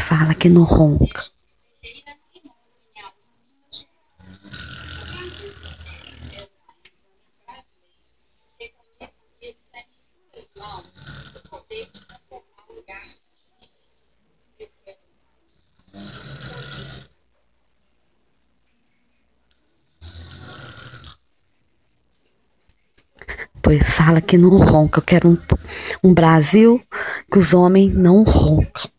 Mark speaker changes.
Speaker 1: fala que não ronca. Pois fala que não ronca. Eu quero um Brasil que os homens não roncam.